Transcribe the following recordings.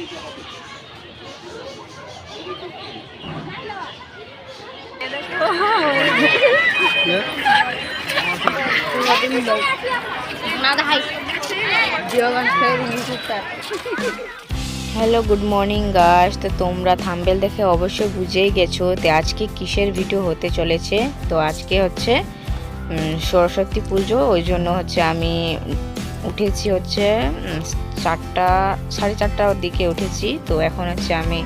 Hello, good morning guys. তো তোমরা thumbnail দেখে অবশ্যই বুঝেই গেছো তো আজকে কিসের ভিডিও হতে চলেছে। তো আজকে হচ্ছে সরস্বতী পুজো, ওই জন্য হচ্ছে আমি উঠেছি হচ্ছে 4টা, 4:30টার দিকে উঠেছি। তো এখন হচ্ছে আমি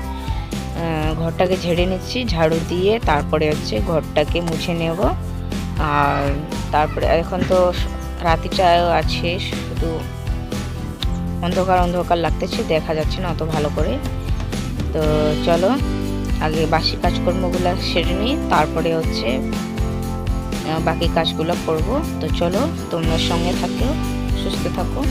ঘরটাকে ঝেড়ে নিচ্ছি ঝাড়ু দিয়ে, তারপরে হচ্ছে ঘরটাকে মুছে নেব। আর তারপরে এখন তো রাতিটা আছে, শুধু অন্ধকার অন্ধকার লাগতেছে, দেখা যাচ্ছে না অত ভালো করে। তো চলো আগে বাসি কাজকর্মগুলো সেরে নিই, তারপরে হচ্ছে বাকি কাজগুলো করব। তো চলো তোমরা সঙ্গে থাকো, সুস্থ থাকো।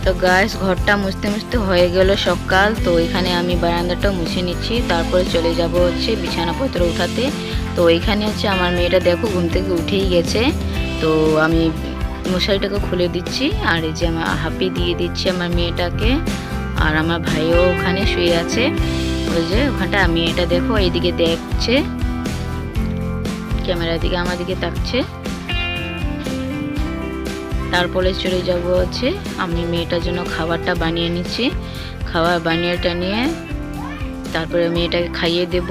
তো গাইস, ঘরটা মুছতে মুছতে হয়ে গেল সকাল। তো এখানে আমি বারান্দাটা মুছে নিচ্ছি, তারপরে চলে যাব হচ্ছে বিছানাপত্র উঠাতে। তো এইখানে হচ্ছে আমার মেয়েটা দেখো ঘুম থেকে উঠেই গেছে। তো আমি মশারিটাকে খুলে দিচ্ছি, আর এই যে আমার হাপি দিয়ে দিচ্ছি আমার মেয়েটাকে। আর আমার ভাইও ওখানে শুয়ে আছে, ওই যে ওখানটা। আমি এটা দেখো এইদিকে দেখছে, ক্যামেরার দিকে আমার দিকে তাকছে। তারপরে চলে যাব হচ্ছে আমি মেয়েটার জন্য খাবারটা বানিয়ে নিচ্ছি। খাবার বানিয়েটা নিয়ে তারপরে মেয়েটাকে খাইয়ে দেব।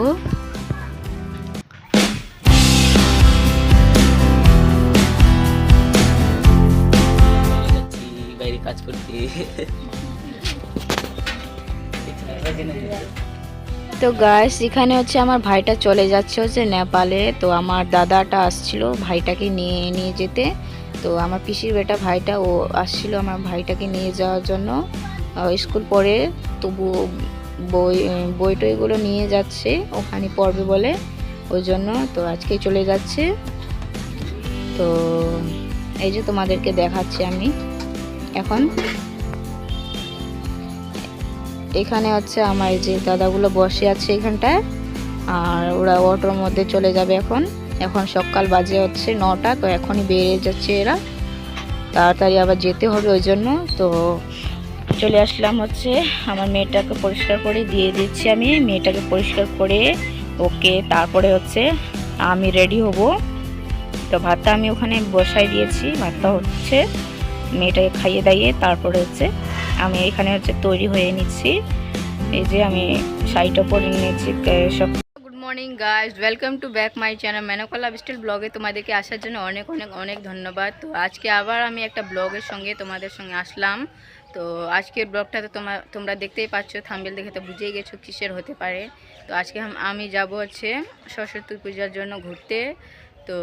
বাইরে কাজ করতে। তো গাইস, এখানে হচ্ছে আমার ভাইটা চলে যাচ্ছে হচ্ছে নেপালে। তো আমার দাদাটা আসছিল ভাইটাকে নিয়ে নিয়ে যেতে। তো আমার পিসির বেটা ভাইটা ও আসছিল আমার ভাইটাকে নিয়ে যাওয়ার জন্য। স্কুল পড়ে, তবু বই টইগুলো নিয়ে যাচ্ছে, ওখানে পড়বে বলে, ওই জন্য। তো আজকে চলে যাচ্ছে। তো এই যে তোমাদেরকে দেখাচ্ছি আমি এখন। এখানে হচ্ছে আমার যে দাদাগুলো বসে আছে এখানটায়, আর ওরা অটোর মধ্যে চলে যাবে এখন। এখন সকাল বাজে হচ্ছে 9টা। তো এখনই বেরিয়ে যাচ্ছে এরা, তাড়াতাড়ি আবার যেতে হবে, ওই জন্য। তো চলে আসলাম হচ্ছে আমার মেয়েটাকে পরিষ্কার করে দিয়ে দিচ্ছি। আমি মেয়েটাকে পরিষ্কার করে ওকে, তারপরে হচ্ছে আমি রেডি হব। তো ভাতটা আমি ওখানে বসাই দিয়েছি, ভাতটা হচ্ছে মেয়েটাকে খাইয়ে দাইয়ে তারপরে হচ্ছে আমি এখানে হচ্ছে তৈরি হয়ে নিচ্ছি। এই যে আমি শাড়িটা পরে নিয়েছি সব। Good morning guys, welcome to back my channel Menka lifestyle ব্লগে। তোমাদেরকে আসার জন্য অনেক অনেক অনেক ধন্যবাদ। তো আজকে আবার আমি একটা ব্লগের সঙ্গে তোমাদের সঙ্গে আসলাম। তো আজকের ব্লগটা তো তোমরা দেখতেই পাচ্ছ, থাম্বনেল দেখে তো বুঝেই গেছো কিসের হতে পারে। তো আজকে আমি যাব হচ্ছে সরস্বতী পূজার জন্য ঘুরতে। তো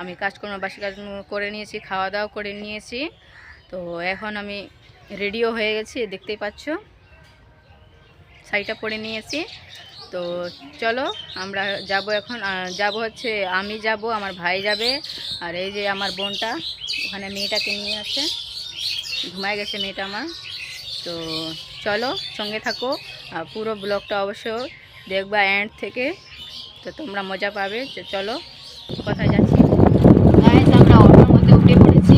আমি কাজকর্ম বাসি কাজ করে নিয়েছি, খাওয়া দাওয়া করে নিয়েছি। তো এখন আমি রেডিও হয়ে গেছি, দেখতেই পাচ্ছ, শাড়িটা পরে নিয়েছি। তো চলো আমরা যাব এখন। যাব হচ্ছে আমি যাব, আমার ভাই যাবে, আর এই যে আমার বোনটা ওখানে মেয়েটাকে নিয়ে আছে, ঘুমায় গেছে মেয়েটা আমার। তো চলো সঙ্গে থাকো, আর পুরো ব্লগটা অবশ্য দেখবা এন্ড থেকে, তো তোমরা মজা পাবে। তো চলো, কোথায় যাচ্ছি গাইস, আমরা অটোর মধ্যে উঠে পড়েছি।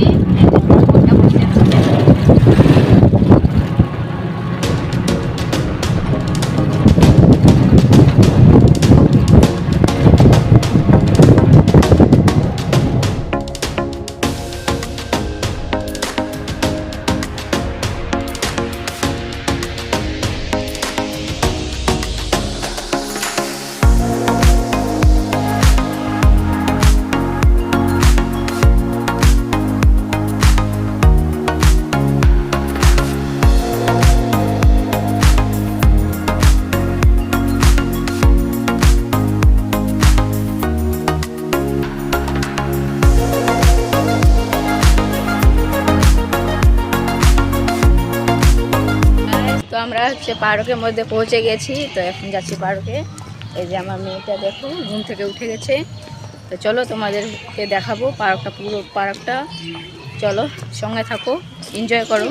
আমরা হচ্ছে পার্কের মধ্যে পৌঁছে গেছি, তো এখন যাচ্ছি পার্কে। এই যে আমার মেয়েটা দেখো ঘুম থেকে উঠে গেছে, তো চলো তোমাদেরকে দেখাবো পার্কটা, পুরো পার্কটা। চলো সঙ্গে থাকো, এনজয় করো।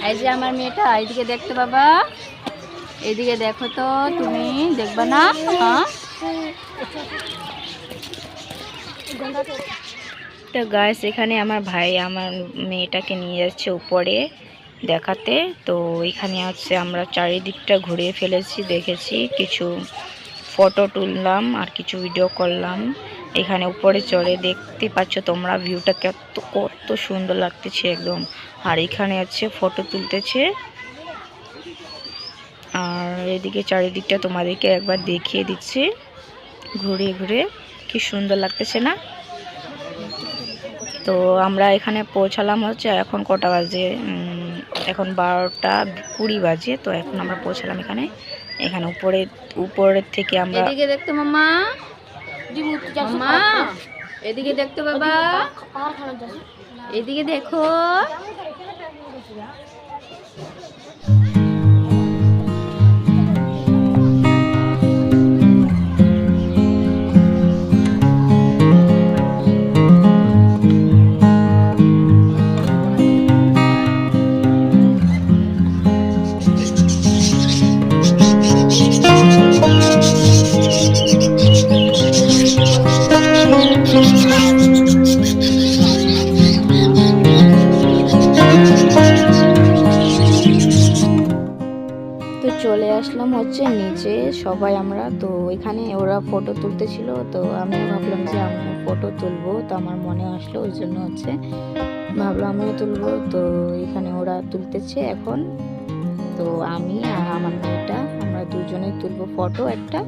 এই যে আমার মেয়েটা, এইদিকে দেখতে বাবা, এইদিকে দেখো তো, তুমি দেখবা না? তো গাইস এখানে আমার ভাই আমার মেয়েটাকে নিয়ে যাচ্ছে উপরে দেখাতে। তো এখানে হচ্ছে আমরা চারিদিকটা ঘুরিয়ে ফেলেছি, দেখেছি, কিছু ফটো তুললাম আর কিছু ভিডিও করলাম। এখানে উপরে চড়ে দেখতে পাচ্ছ তোমরা ভিউটা কত সুন্দর লাগতেছে একদম। আর এখানে হচ্ছে ফটো তুলতেছে। আর এদিকে চারিদিকটা তোমাদেরকে একবার দেখিয়ে দিচ্ছি ঘুরে ঘুরে, কি সুন্দর লাগতেছে না? তো আমরা এখানে পৌঁছালাম হচ্ছে, এখন কটা বাজে, এখন 12টা 20 বাজে। তো এখন আমরা পৌঁছালাম এখানে। এখানে উপরের থেকে আমরা এদিকে দেখতে মামা, মামা এদিকে দেখতে বাবা, এদিকে দেখো। চলে আসলাম হচ্ছে নিচে সবাই আমরা। তো এখানে ওরা ফটো তুলতেছিল, তো আমি ভাবলাম যে আমি ফটো তুলবো, তো আমার মনে আসলো, ওই জন্য হচ্ছে ভাবলাম আমিও তুলবো। তো এখানে ওরা তুলতেছে এখন, তো আমি আর আমার মেয়েটা আমরা দুজনেই তুলবো ফটো একটা।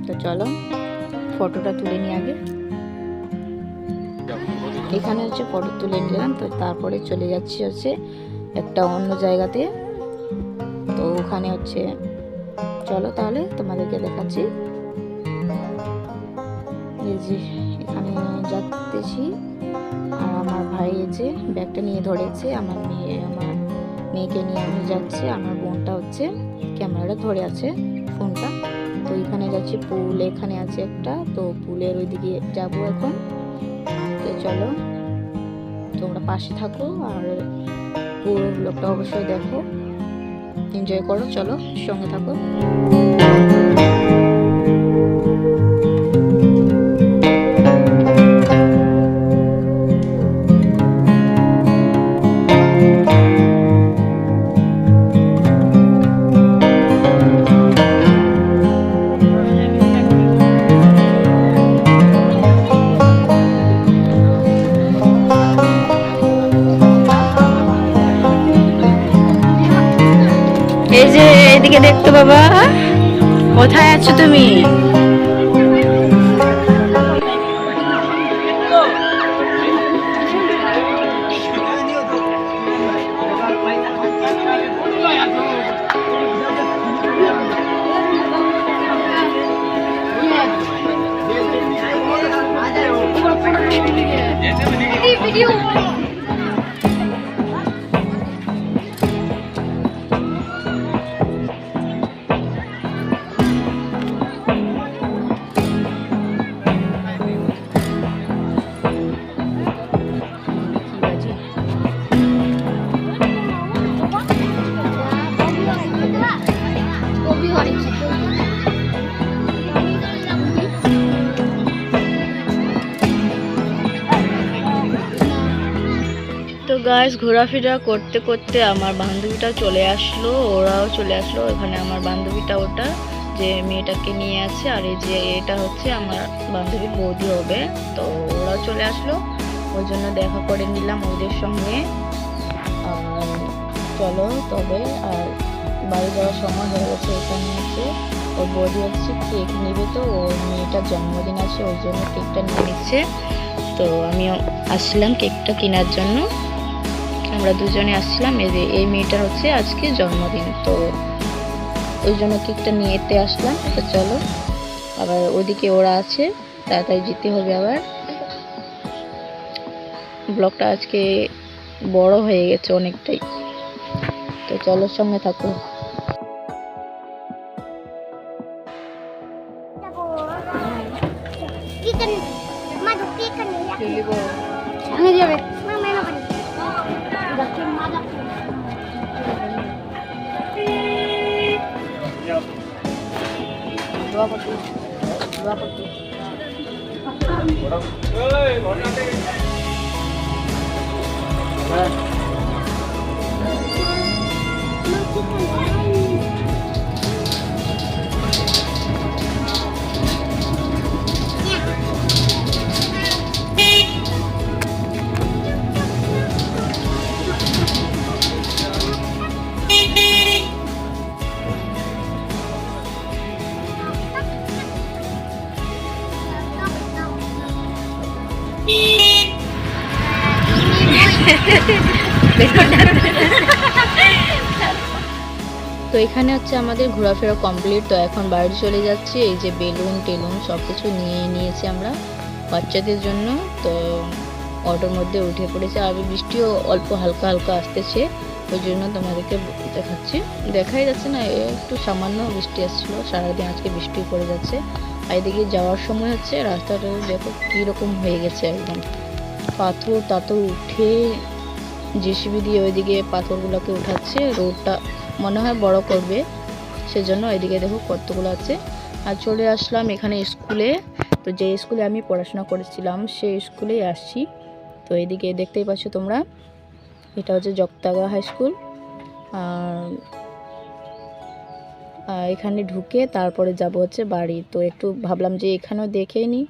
তো চলো ফটোটা তুলে নিই আগে। এখানে হচ্ছে ফটো তুলে নিলাম, তো তারপরে চলে যাচ্ছি হচ্ছে একটা অন্য জায়গাতে। তো ওখানে হচ্ছে চলো তাহলে তোমাদেরকে দেখাচ্ছি। এই যে এখানে যাচ্ছি, আর আমার ভাই যে ব্যাগটা নিয়ে ধরেছে, আমার মেয়েকে নিয়ে আমি যাচ্ছি, আমার বোনটা হচ্ছে ক্যামেরাটা ধরে আছে ফোনটা। তো এখানে যাচ্ছি পুল, এখানে আছে একটা, তো পুলের ওইদিকে যাবো এখন। তো চলো তোমরা পাশে থাকো আর পুরো ব্লগটা অবশ্যই দেখো, এনজয় করো, চলো সঙ্গে থাকো। এই যে এদিকে দেখতো বাবা, কোথায় আছো তুমি? তো গাইস ঘোরাফেরা করতে করতে আমার বান্ধবীটা চলে আসলো, ওরাও চলে আসলো। এখানে আমার বান্ধবীটা ওটা যে মেয়েটাকে নিয়ে আছে, আর এই যে এটা হচ্ছে আমার বান্ধবীর বৌদি হবে। তো ওরাও চলে আসলো, ওই জন্য দেখা করে নিলাম ওদের সঙ্গে। আর চলো তবে, আর বাড়ি যাওয়ার সময় হয়ে গেছে। এখানে হচ্ছে ওর বৌদি হচ্ছে কেক নেবে, তো ওর মেয়েটার জন্মদিন আছে, ওই জন্য কেকটা নিয়ে নিচ্ছে। তো আমিও আসলাম কেকটা কেনার জন্য, আমরা দুজনে আসছিলাম। এই মেয়েটার হচ্ছে আজকে জন্মদিন, তো ওই জন্য কেকটা নিতে আসলাম। তো চলো, আবার ওদিকে ওরা আছে, তাড়াতাড়ি যেতে হবে। আবার ব্লগটা আজকে বড় হয়ে গেছে অনেকটাই, তো চলো সঙ্গে থাকো। তো এখানে হচ্ছে আমাদের ঘোরাফেরা কমপ্লিট। তো এখন বাড়ি চলে যাচ্ছি। এই যে বেলুন টেলুন সব কিছু নিয়ে নিয়েছি আমরা বাচ্চাদের জন্য। তো অটোর মধ্যে উঠে পড়েছে, আর বৃষ্টিও অল্প হালকা হালকা আসতেছে, ওই জন্য তোমাদেরকে দেখাচ্ছি। দেখাই যাচ্ছে না, একটু সামান্য বৃষ্টি আসছিল, সারাদিন আজকে বৃষ্টি পড়ে যাচ্ছে। আর এদিকে যাওয়ার সময় হচ্ছে রাস্তাটা দেখো কীরকম হয়ে গেছে, একদম পাথর টাথর উঠে জেসিবি দিয়ে ওইদিকে পাথরগুলোকে উঠাচ্ছে। রোডটা মনে হয় বড় করবে, সেজন্য এদিকে দেখো কতগুলো আছে। আর চলে আসলাম এখানে স্কুলে। তো যে স্কুলে আমি পড়াশোনা করেছিলাম সেই স্কুলেই আসছি। তো এদিকে দেখতেই পাচ্ছ তোমরা, এটা হচ্ছে জগতাগা হাই স্কুল। আর এখানে ঢুকে তারপরে যাব হচ্ছে বাড়ি। তো একটু ভাবলাম যে এখানেও দেখেই নিই।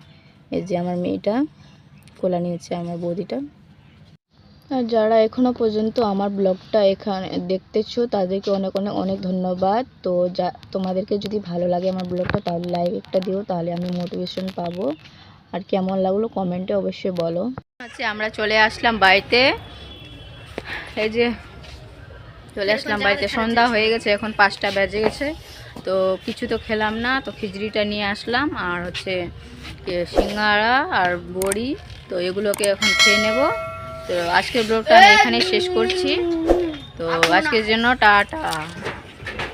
এই যে আমার মেয়েটা কোলা নিয়েছে, আমার বৌদিটা। আর যারা এখনও পর্যন্ত আমার ব্লগটা এখানে দেখতেছো তাদেরকে অনেক অনেক অনেক ধন্যবাদ। তো তোমাদেরকে যদি ভালো লাগে আমার ব্লগটা, তাহলে লাইক একটা দিও, তাহলে আমি মোটিভেশন পাবো। আর কেমন লাগলো কমেন্টে অবশ্যই বলো। আচ্ছা, আমরা চলে আসলাম বাড়িতে। এই যে চলে আসলাম বাড়িতে, সন্ধ্যা হয়ে গেছে, এখন 5টা বেজে গেছে। তো কিছু তো খেলাম না, তো খিচড়িটা নিয়ে আসলাম, আর হচ্ছে সিঙ্গাড়া আর বড়ি। তো এগুলোকে এখন খেয়ে নেব। তো আজকের ব্লগটা আমি এখানে শেষ করছি। তো আজকের জন্য টাটা।